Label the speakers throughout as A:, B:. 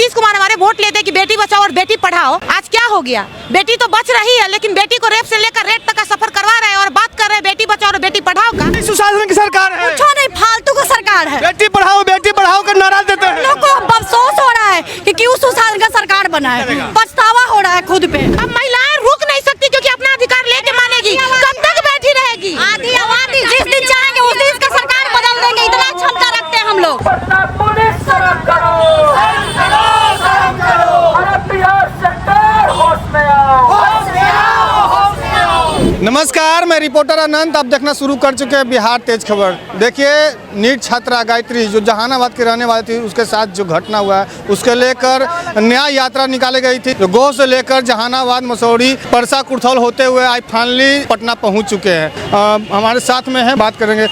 A: नीतीश कुमार हमारे वोट लेते कि बेटी बचाओ और बेटी पढ़ाओ, आज क्या हो गया? बेटी तो बच रही है लेकिन बेटी को रेप से लेकर रेट तक का सफर करवा रहे हैं और बात कर रहे हैं बेटी बचाओ और बेटी पढ़ाओ का।
B: सुशासन की सरकार है,
C: कुछ नहीं, फालतू का सरकार है।
B: बेटी पढ़ाओ का नारा देते हैं।
C: लोग को अफसोस हो रहा है कि क्यों सुशासन का सरकार बना है, पछतावा हो रहा है खुद पे।
A: अब महिलाएं रुक नहीं सकती क्योंकि अपना अधिकार लेके मानेगी, कब तक बैठी रहेगी?
C: आधी आबादी जिस दिन चाहेंगे उस दिन इसका सरकार बदल देंगे, इतना क्षमता रखते हैं हम लोग।
B: नमस्कार, मैं रिपोर्टर अनंत। आप देखना शुरू कर चुके हैं बिहार तेज खबर। देखिए, नीट छात्रा गायत्री जो जहानाबाद की रहने वाली थी, उसके साथ जो घटना हुआ है उसके लेकर न्याय यात्रा निकाली गई थी। गो से लेकर जहानाबाद, मसौड़ी, परसा, कुर्थौल होते हुए आज फाइनली पटना पहुंच चुके हैं। हमारे साथ में है, बात करेंगे।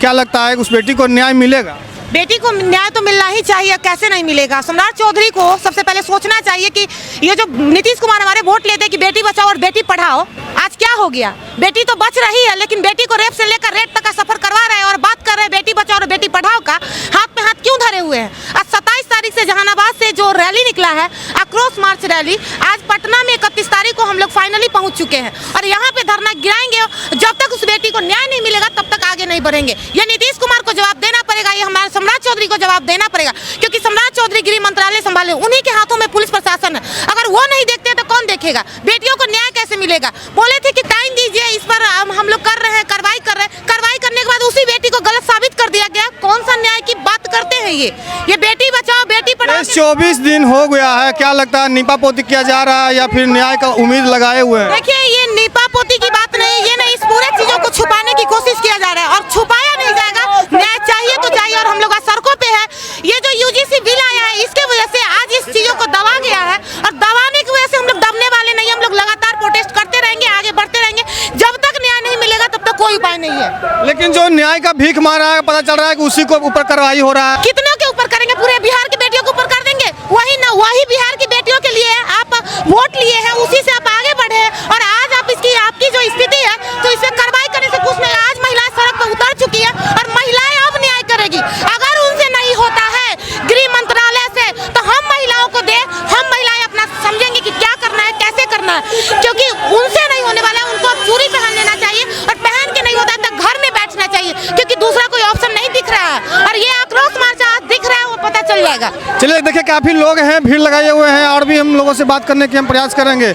B: क्या लगता है उस बेटी को न्याय मिलेगा?
A: बेटी को न्याय तो मिलना ही चाहिए, कैसे नहीं मिलेगा? सम्राट चौधरी को सबसे पहले सोचना चाहिए कि ये जो नीतीश कुमार हमारे वोट लेते कि बेटी बचाओ और बेटी पढ़ाओ, आज क्या हो गया? बेटी तो बच रही है लेकिन बेटी को रेप से लेकर रेट तक का सफर करवा रहे हैं और बात कर रहे हैं बेटी बचाओ और बेटी पढ़ाओ का। हाथ में हाथ क्यों धरे हुए हैं? आज 27 तारीख से जहानाबाद से जो रैली निकला है, आक्रोश मार्च रैली, आज पटना में 31 तारीख को हम लोग फाइनली पहुंच चुके हैं और यहाँ पे धरना गिराएंगे। जब तक उस बेटी को न्याय नहीं मिलेगा तब तक आगे नहीं बढ़ेंगे। ये नीतीश कुमार को जवाब देना पड़ेगा, ये हमारे सम्राट चौधरी को जवाब देना पड़ेगा, क्योंकि सम्राट चौधरी गृह मंत्रालय संभाले, उन्हीं के हाथों में पुलिस प्रशासन है। अगर वो नहीं देखते तो कौन देखेगा? बेटियों को न्याय कैसे मिलेगा? बोले थे कि टाइम दीजिए, इस पर हम लोग कर रहे हैं, कार्रवाई कर रहे हैं। कार्रवाई करने के बाद उसी बेटी को गलत साबित कर दिया गया। कौन सा न्याय की बात करते हैं ये बेटी बचाओ बेटी पढ़ाओ।
B: 24 दिन हो गया है, क्या लगता है नीपा पोती किया जा रहा है या फिर न्याय का उम्मीद लगाए हुए हैं?
A: देखिए, ये नीपा पोती की बात नहीं, ये नहीं, इस पूरे चीजों को छुपाने की कोशिश किया जा रहा है और छुपाया नहीं जाएगा। न्याय चाहिए तो चाहिए और हम लोग आज सड़कों पे है। ये जो यूजीसी बिल आया है, इसके वजह से आज इस चीजों को दबा गया है और दबाने की वजह से हम लोग दबने वाले नहीं, हम लोग लगातार प्रोटेस्ट करते रहेंगे, आगे बढ़ते रहेंगे। जब तक न्याय नहीं मिलेगा तब तक कोई उपाय नहीं है।
B: लेकिन जो न्याय का भीख मारा है, पता चल रहा है कि उसी को ऊपर कार्रवाई हो रहा है।
A: कितनों के ऊपर करेंगे? पूरे बिहार की बेटियों के ऊपर कर देंगे? वही बिहार की बेटियों के लिए आप वोट लिए हैं, उसी से आप आगे बढ़े हैं और आज आप आपकी जो स्थिति है तो इस पर कार्रवाई करने से कुछ नहीं। आज महिलाएं सड़क पर उतर चुकी है और महिलाएं अब न्याय करेगी। अगर उनसे नहीं होता है गृह मंत्रालय से तो हम महिलाओं को दे, हम महिलाएं अपना समझेंगे कि क्या करना है, कैसे करना है, क्योंकि उनसे नहीं होने वाला है। उनको चूड़ी पहन लेना चाहिए और पहन के नहीं होता है तो घर में बैठना चाहिए, क्योंकि दूसरा कोई ऑप्शन नहीं दिख रहा है। और ये आक्रोश मार्च आज दिख रहा है, वो पता चल जाएगा।
B: चलिए, देखिए काफी लोग हैं, भीड़ लगाए हुए हैं और भी हम लोगों से बात करने की हम प्रयास करेंगे।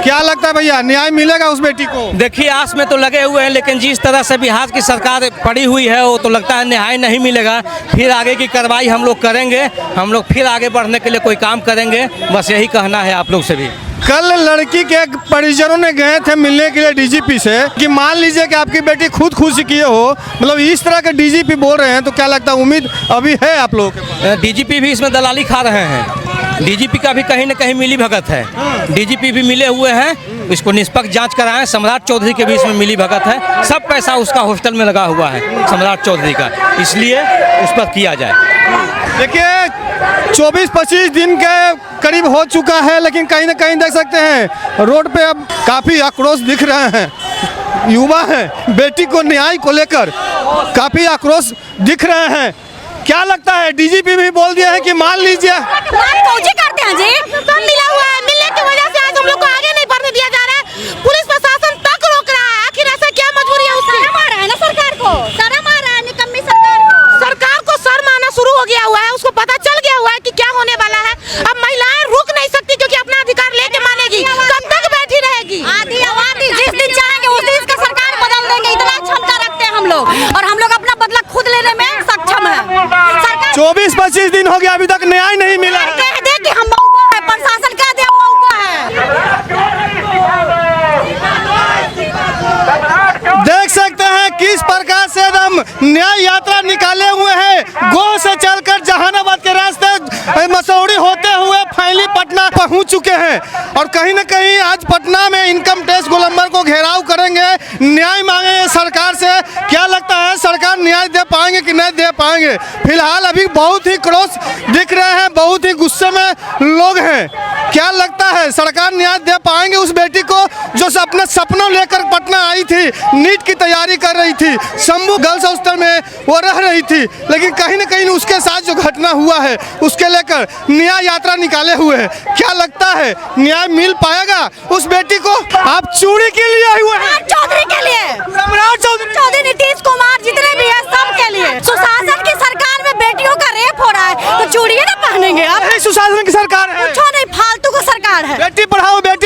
B: क्या लगता है भैया, न्याय मिलेगा उस बेटी को?
D: देखिए, आस में तो लगे हुए हैं, लेकिन जिस तरह से बिहार की सरकार पड़ी हुई है वो तो लगता है न्याय नहीं मिलेगा। फिर आगे की कार्रवाई हम लोग करेंगे, हम लोग फिर आगे बढ़ने के लिए कोई काम करेंगे। बस यही कहना है आप लोग से भी।
B: कल लड़की के परिजनों ने गए थे मिलने के लिए डीजीपी से कि मान लीजिए कि आपकी बेटी खुदकुशी किए हो, मतलब इस तरह के डीजीपी बोल रहे हैं, तो क्या लगता है उम्मीद अभी है आप लोगों के पास?
D: डीजीपी भी इसमें दलाली खा रहे हैं। डीजीपी का भी कहीं न कहीं मिली भगत है। डीजीपी भी मिले हुए हैं, इसको निष्पक्ष जांच कराएं। सम्राट चौधरी के भी इसमें मिली भगत है। सब पैसा उसका हॉस्टल में लगा हुआ है सम्राट चौधरी का, इसलिए उस पर किया जाए।
B: देखिए, 24-25 दिन के करीब हो चुका है, लेकिन कहीं ना कहीं देख सकते हैं रोड पे अब काफ़ी आक्रोश दिख रहे हैं। युवा हैं, बेटी को न्याय को लेकर काफ़ी आक्रोश दिख रहे हैं। क्या लगता है, डीजीपी भी बोल दिया है कि मान लीजिए
C: करते हैं जी,
A: सब मिला हुआ है, मिलने की वजह से आज हम लोग को आगे नहीं बढ़ने दिया जा रहा है। पुलिस प्रशासन तक रोक रहा है। आखिर ऐसा क्या मजबूरी है उसकी?
C: शर्म आ रहा है ना सरकार को, शर्म आ रहा है निकम्मी सरकार को।
A: सरकार को शर्म आना शुरू हो गया हुआ है, उसको पता चल गया हुआ है कि क्या होने वाला है। अब महिलाएं रुक नहीं सकती क्योंकि अपना अधिकार लेके मानेगी, कब तक बैठी रहेगी?
C: आधी आबादी जिस दिन चाहेंगे उस दिन इसका सरकार बदल देंगे, इतना क्षमता रखते हैं हम लोग और हम लोग अपना बदला खुद लेने में सक्षम है।
B: 24-25 दिन हो गया, अभी तक न्याय नहीं मिला।
C: कह दे कि हम मौका है, प्रशासन कह दे मौका है।
B: देख सकते हैं किस प्रकार से हम न्याय यात्रा निकाले हुए हैं। गो से चलकर जहानाबाद के रास्ते मसौड़ी होते हुए फाइनली पटना पहुंच चुके हैं और कहीं न कहीं आज पटना में इनकम टैक्स गोलंबर को घेराव करेंगे, न्याय मांगेंगे सरकार से। क्या लगता है, सरकार न्याय दे पाएंगे कि नहीं दे पाएंगे? फिलहाल अभी बहुत ही क्रोध दिख रहे हैं, बहुत ही गुस्से में लोग हैं। क्या लगता है, सरकार न्याय दे पाएंगे उस बेटी को जो अपने सपनों लेकर पटना आई थी, नीट की तैयारी कर रही थी, शंभू गर्ल्स हॉस्टल में वो रह रही थी, लेकिन कहीं न कहीं उसके साथ जो घटना हुआ है उसके लेकर न्याय यात्रा निकाले हुए हैं। क्या लगता है न्याय मिल पाएगा उस बेटी को? आप चूड़ी के लिए आए हुए हैं?
C: चौधरी के लिए,
B: सम्राट
C: चौधरी नीतीश कुमार जितने भी है सब के लिए। सुशासन की सरकार में बेटियों का रेप हो रहा है तो चूड़ियां ना पहनेंगे आप?
B: यही सुशासन की सरकार है।
C: कुछ नहीं, फालतू का सरकार है।
B: बेटी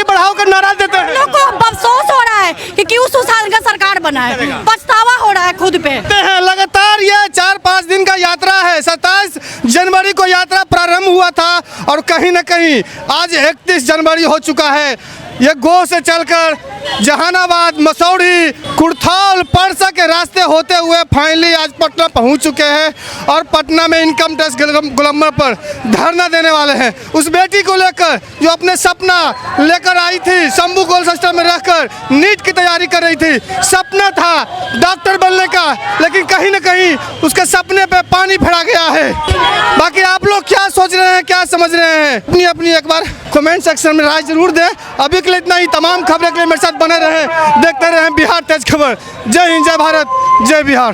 B: पढ़ाओ का नारा देते हैं।
C: लोग को अफसोस हो रहा है कि क्यों सुशासन का सरकार बना है, पछतावा हो रहा है खुद पे।
B: लगातार ये 4-5 दिन का यात्रा है। 27 जनवरी को यात्रा प्रारंभ हुआ था और कहीं न कहीं आज 31 जनवरी हो चुका है। ये गो से चलकर जहानाबाद, मसौड़ी, कुर्थौल, परसा के रास्ते होते हुए फाइनली आज पटना पहुंच चुके हैं और पटना में इनकम टैक्स गोलंबर पर धरना देने वाले हैं। उस बेटी को लेकर जो अपने सपना लेकर आई थी, शंभू गर्ल्स हॉस्टल में रहकर नीट की तैयारी कर रही थी, सपना था डॉक्टर बनने का, लेकिन कहीं न कहीं उसके सपने पे पानी फेरा गया है। बाकी आप लोग क्या सोच रहे हैं, क्या समझ रहे हैं, अपनी अपनी एक बार कमेंट सेक्शन में राय जरूर दें। अभी के लिए इतना ही। तमाम खबरें के लिए मेरे साथ बने रहें, देखते रहें बिहार तेज खबर। जय हिंद, जय भारत, जय बिहार।